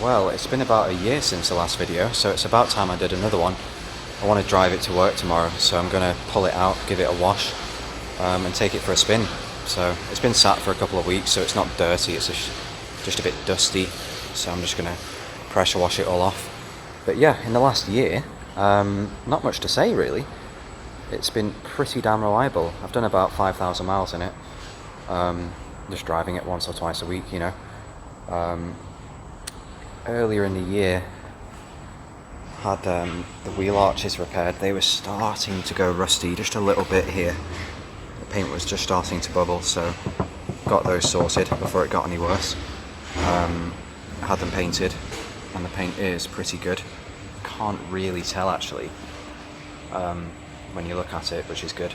Well, it's been about a year since the last video, so it's about time I did another one. I want to drive it to work tomorrow, so I'm going to pull it out, give it a wash, and take it for a spin. So it's been sat for a couple of weeks, so it's not dirty, it's just a bit dusty, so I'm just going to pressure wash it all off. But yeah, in the last year, not much to say really. It's been pretty damn reliable. I've done about 5,000 miles in it, just driving it once or twice a week, you know. Earlier in the year, had the wheel arches repaired. They were starting to go rusty just a little bit here. The paint was just starting to bubble, so got those sorted before it got any worse. Had them painted, and the paint is pretty good. Can't really tell actually when you look at it, which is good.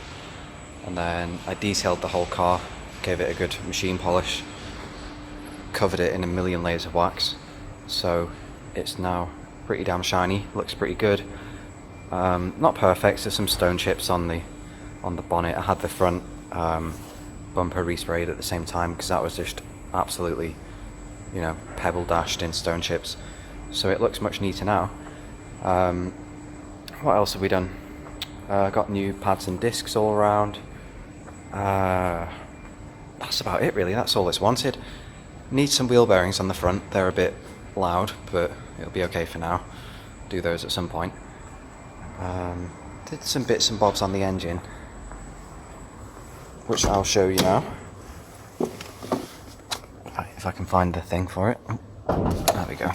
And then I detailed the whole car, gave it a good machine polish, covered it in a million layers of wax, so it's now pretty damn shiny, looks pretty good. Not perfect, there's some stone chips on the bonnet. I had the front bumper resprayed at the same time because that was just absolutely, you know, pebble dashed in stone chips, so it looks much neater now. What else have we done? Got new pads and discs all around. That's about it really, that's all it's wanted. Need some wheel bearings on the front, they're a bit loud, but it'll be okay for now. Do those at some point. Did some bits and bobs on the engine, which I'll show you now. If I can find the thing for it. Oh, there we go.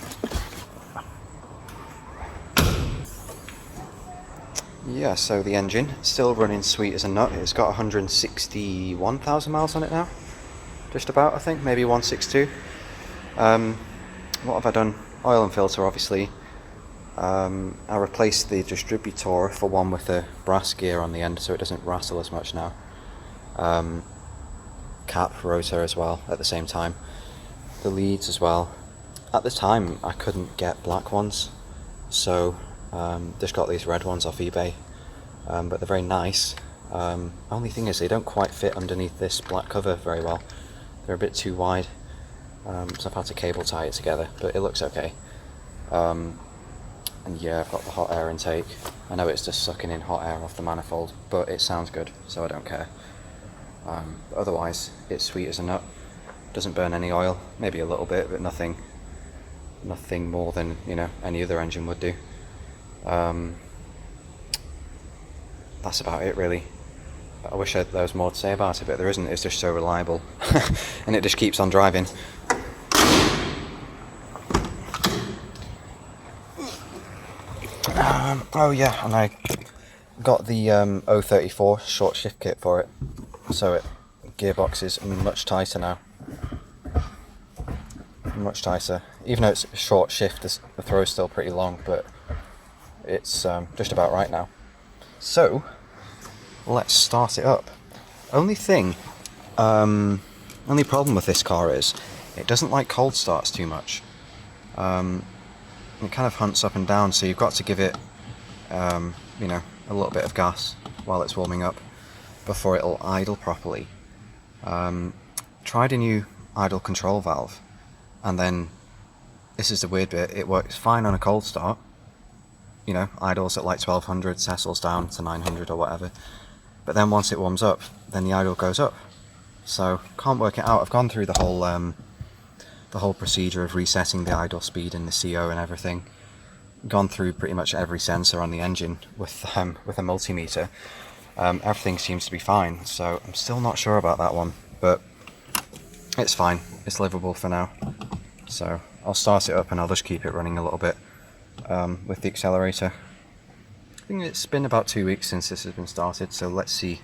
Yeah, so the engine, still running sweet as a nut. It's got 161,000 miles on it now. Just about, I think, maybe 162. What have I done? Oil and filter, obviously. I replaced the distributor for one with a brass gear on the end, so it doesn't rattle as much now. Cap, rotor as well, at the same time. The leads as well. At the time, I couldn't get black ones, so just got these red ones off eBay, but they're very nice. Only thing is they don't quite fit underneath this black cover very well. They're a bit too wide, so I've had to cable tie it together, but it looks okay. And yeah, I've got the hot air intake. I know it's just sucking in hot air off the manifold, but it sounds good, so I don't care. Otherwise, it's sweet as a nut. Doesn't burn any oil, maybe a little bit, but nothing more than, you know, any other engine would do. That's about it really. I wish there was more to say about it, but there isn't. It's just so reliable and it just keeps on driving. Oh yeah, and I got the 034 short shift kit for it, so gearbox is much tighter now. Much tighter. Even though it's a short shift, the throw is still pretty long, but it's just about right now. So let's start it up. Only problem with this car is it doesn't like cold starts too much. It kind of hunts up and down, so you've got to give it you know, a little bit of gas while it's warming up before it'll idle properly. Tried a new idle control valve, and then this is the weird bit, it works fine on a cold start, you know, idles at like 1200, settles down to 900 or whatever, but then once it warms up, then the idle goes up. So can't work it out. I've gone through the whole procedure of resetting the idle speed and the CO and everything, gone through pretty much every sensor on the engine with a multimeter. Everything seems to be fine, so I'm still not sure about that one, but it's fine, it's livable for now. So I'll start it up and I'll just keep it running a little bit with the accelerator. I think it's been about 2 weeks since this has been started, so let's see.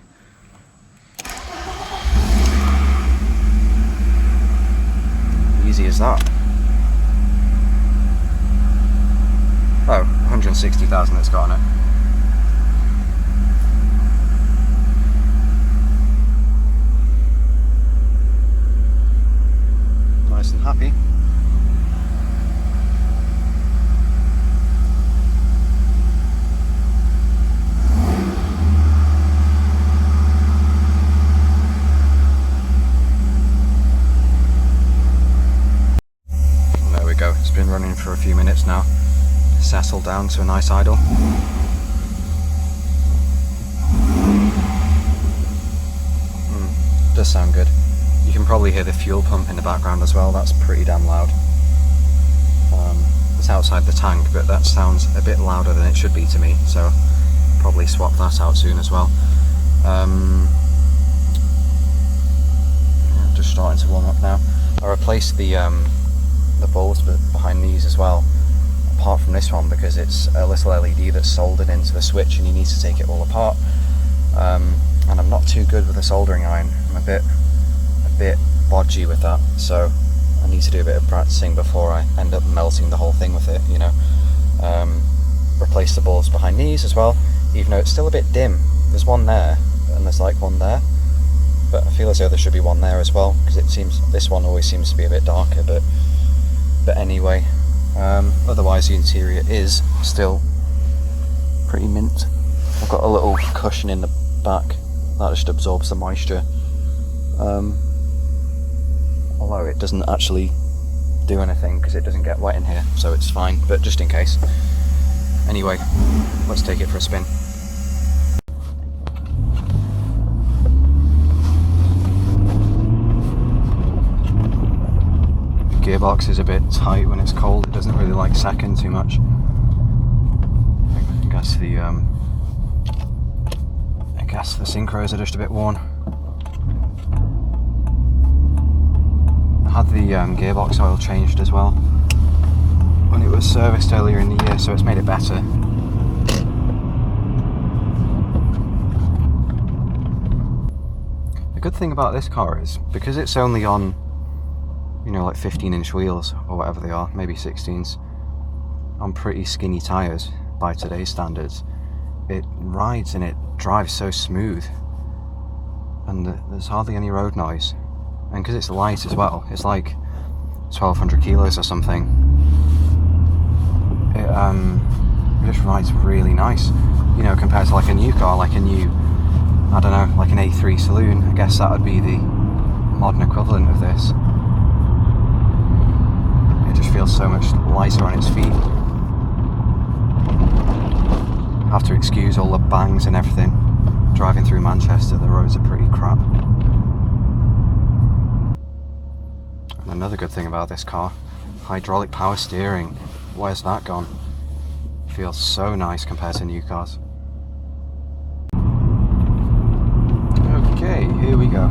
Easy as that. Oh, 160,000 it's got on it. Nice and happy. There we go. It's been running for a few minutes now. Settled down to a nice idle. Does sound good. You can probably hear the fuel pump in the background as well. That's pretty damn loud. It's outside the tank, but that sounds a bit louder than it should be to me, so probably swap that out soon as well. Just starting to warm up now. I replaced the bulbs behind these as well, apart from this one, because it's a little LED that's soldered into the switch and you need to take it all apart. And I'm not too good with a soldering iron. I'm a bit bodgy with that, so I need to do a bit of practicing before I end up melting the whole thing with it, you know. Replace the bulbs behind these as well, even though it's still a bit dim. There's one there, and there's like one there, but I feel as though there should be one there as well, because it seems this one always seems to be a bit darker, but anyway. Otherwise the interior is still pretty mint. I've got a little cushion in the back that just absorbs the moisture, although it doesn't actually do anything because it doesn't get wet in here, so it's fine, but just in case. Anyway, let's take it for a spin. The gearbox is a bit tight when it's cold. It doesn't really like second too much. I guess the synchros are just a bit worn. I had the gearbox oil changed as well when it was serviced earlier in the year, so it's made it better. The good thing about this car is, because it's only on, you know, like 15-inch wheels or whatever they are, maybe 16s, on pretty skinny tyres by today's standards, it rides and it drives so smooth, and there's hardly any road noise. And because it's light as well, it's like 1200 kilos or something, it just rides really nice, you know, compared to like a new car, like a new, I don't know, like an A3 Saloon. I guess that would be the modern equivalent of this. It just feels so much lighter on its feet. I have to excuse all the bangs and everything. Driving through Manchester, the roads are pretty crap. And another good thing about this car, hydraulic power steering. Where's that gone? Feels so nice compared to new cars. Okay, here we go.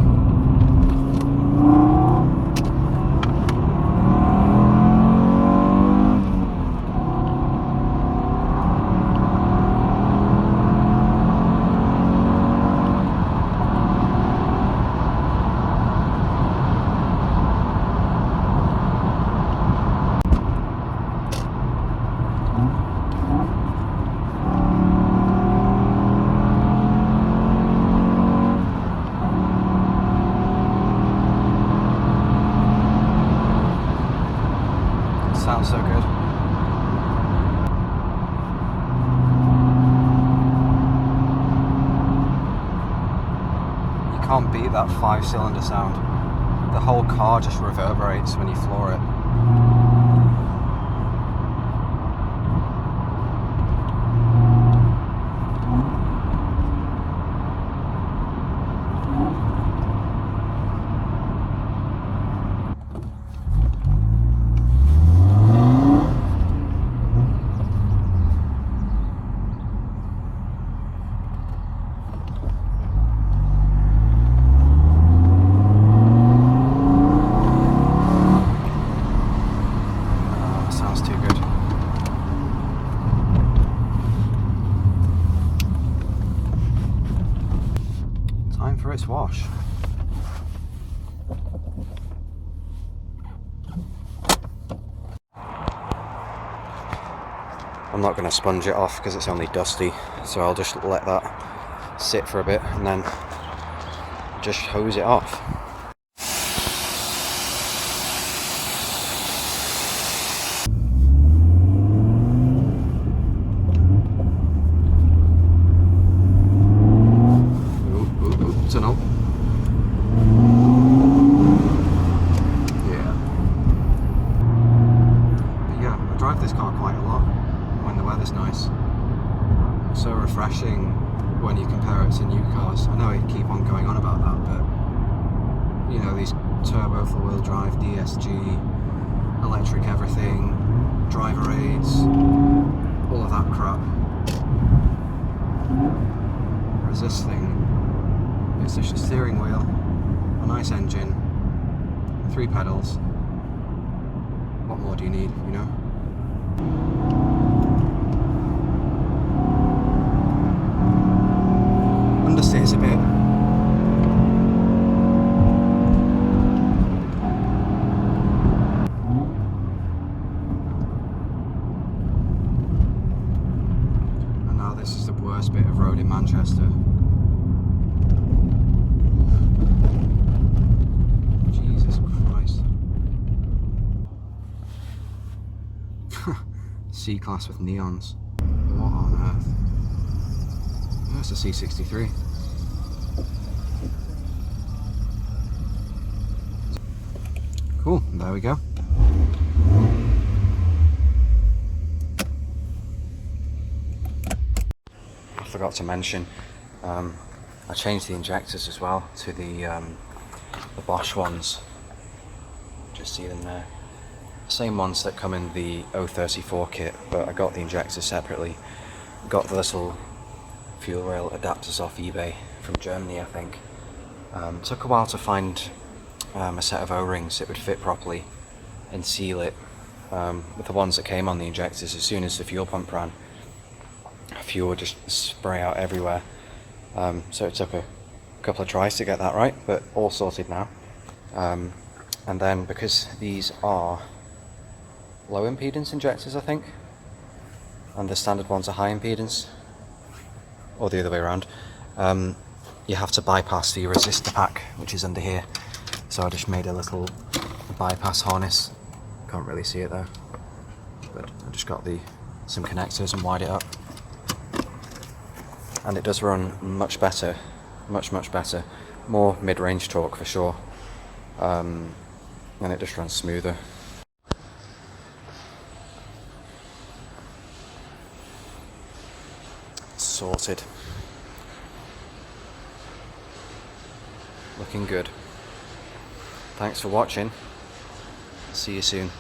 Sounds so good. You can't beat that 5-cylinder sound. The whole car just reverberates when you floor it. For its wash. I'm not going to sponge it off because it's only dusty, so I'll just let that sit for a bit and then just hose it off. Tunnel. Yeah. drive this car quite a lot when the weather's nice. So refreshing when you compare it to new cars. I know I keep on going on about that, but you know, these turbo four-wheel drive, DSG, electric everything, driver aids, all of that crap. Whereas this thing, it's just a steering wheel, a nice engine, 3 pedals. What more do you need, you know? Understeers a bit. And now this is the worst bit of road in Manchester. Jesus Christ. C-Class with neons. What on earth? That's a C63. Cool, there we go. I forgot to mention, I changed the injectors as well to the Bosch ones. Just see them there. Same ones that come in the 034 kit, but I got the injectors separately. Got the little fuel rail adapters off eBay from Germany, I think. Took a while to find a set of O-rings that would fit properly and seal it. With the ones that came on the injectors, as soon as the fuel pump ran, fuel would just spray out everywhere. So it took a couple of tries to get that right, but all sorted now. And then because these are low impedance injectors, I think, and the standard ones are high impedance, or the other way around, you have to bypass the resistor pack, which is under here. So I just made a little bypass harness. Can't really see it though, but I just got some connectors and wired it up, and it does run much better, much better, more mid-range torque for sure, and it just runs smoother. Sorted. Looking good. Thanks for watching. See you soon.